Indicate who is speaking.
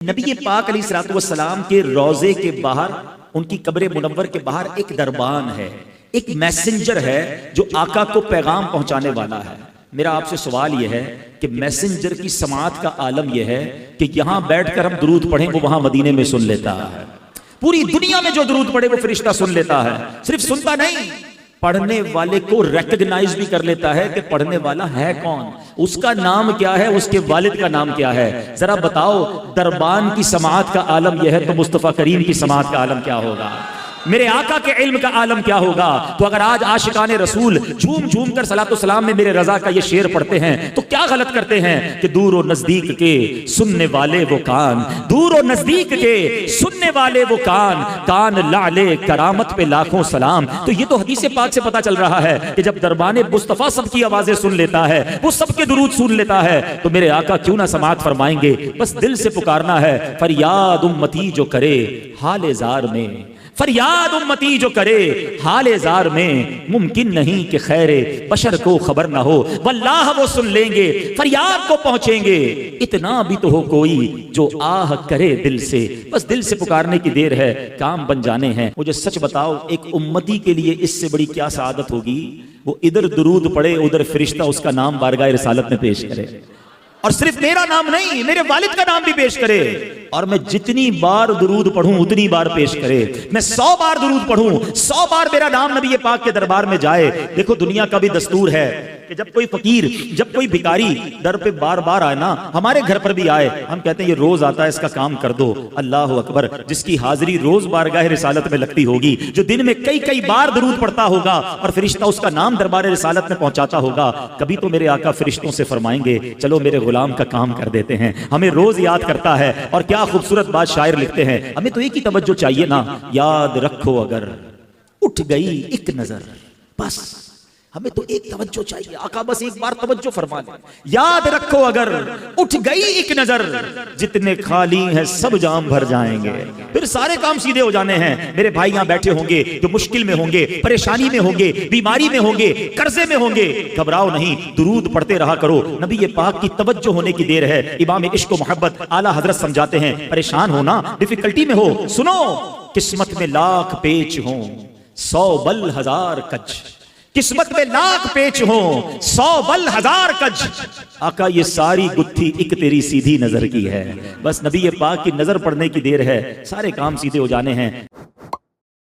Speaker 1: नबी पाक अलैहिस्सलातु वस्सलाम के रोजे के बाहर, उनकी कब्र मुनव्वर के बाहर एक दरबान है, एक मैसेंजर है जो आका को पैगाम पहुंचाने वाला है। मेरा आपसे सवाल यह है कि मैसेंजर की समात का आलम यह है कि यहां बैठकर हम दुरूद पढ़ें, वो वहां मदीने में सुन लेता है। पूरी दुनिया में जो दुरूद पढ़े वो फरिश्ता सुन लेता है। सिर्फ सुनता नहीं, पढ़ने वाले को रिकॉग्नाइज भी कर लेता है कि पढ़ने वाला है कौन, उसका नाम क्या है, उसके वालिद का नाम क्या है। जरा बताओ, दरबान की समात का आलम यह है तो मुस्तफ़ा करीम की समात का आलम क्या होगा, मेरे आका के इल्म का आलम क्या होगा। तो अगर आज आशिकाने रसूल झूम झूम कर सलातो सलाम में मेरे रजा का ये शेर पढ़ते हैं तो क्या गलत करते हैं कि दूर और नजदीक के सुनने वाले वो कान, दूर और नजदीक के सुनने वाले वो कान, कान लाले करामत पे लाखों सलाम। तो ये तो हदीस पाक से पता चल रहा है कि जब दरबाने मुस्तफ़ा सबकी आवाजें सुन लेता है, वो सबके दुरूद सुन लेता है, तो मेरे आका क्यों ना समात फरमाएंगे। बस दिल से पुकारना है, फरियाद उम्मती जो करे हाले जार में, फरियाद उम्मती जो करे हाले जार में, मुमकिन नहीं कि खैरे बशर को खबर ना हो, वल्लाह वो सुन लेंगे, फरियाद को पहुंचेंगे। इतना भी तो हो कोई जो आह करे दिल से, बस दिल से पुकारने की देर है, काम बन जाने हैं। मुझे सच बताओ, एक उम्मती के लिए इससे बड़ी क्या सादत होगी, वो इधर दुरूद पढ़े, उधर फरिश्ता उसका नाम बारगाह रिसालत में पेश करे, और सिर्फ मेरा नाम नहीं, मेरे वालिद का नाम भी पेश करे। और मैं जितनी बार दुरूद पढ़ूं उतनी बार पेश करे। मैं 100 बार दुरूद पढ़ूं, 100 बार मेरा नाम नबी पाक के दरबार में जाए। देखो, दुनिया का भी दस्तूर है कि जब कोई फकीर, जब कोई भिखारी दर पे बार बार आए ना, हमारे घर पर भी आए, हम कहते हैं ये रोज आता है, इसका काम कर दो। अल्लाह अकबर, जिसकी हाजिरी रोज बारगाह रिसालत में लगती होगी, जो दिन में कई कई बार दुरूद पढ़ता होगा और फरिश्ता उसका नाम दरबार रिसालत में पहुंचाता होगा, कभी तो मेरे आका फरिश्तों से फरमाएंगे चलो मेरे गुलाम का काम कर देते हैं। हमें रोज याद करता है। और क्या खूबसूरत बात शायर लिखते हैं, हमें तो एक ही तवज्जो चाहिए ना, याद रखो अगर उठ गई एक नजर, बस हमें तो एक तवज्जो चाहिए। आका बस एक बार तवज्जो फरमा दे, याद रखो अगर उठ गई एक नजर, जितने खाली हैं सब जाम भर जाएंगे, फिर सारे काम सीधे हो जाने हैं। मेरे भाई यहां बैठे होंगे जो मुश्किल में होंगे, परेशानी में होंगे, बीमारी में होंगे, कर्जे में होंगे, घबराओ नहीं, दुरूद पढ़ते रहा करो। नबी पाक की तवज्जो होने की देर है। इमाम इश्क व मोहब्बत आला हजरत समझाते हैं, परेशान हो ना, डिफिकल्टी में हो, सुनो, किस्मत में लाख पेच हो 100 बल हजार कच, किस्मत में लाख पेच हो 100 बल हजार कज। आका ये सारी गुत्थी एक तेरी सीधी नजर की है। बस नबी पाक की नजर पड़ने की देर है, सारे काम सीधे हो जाने हैं।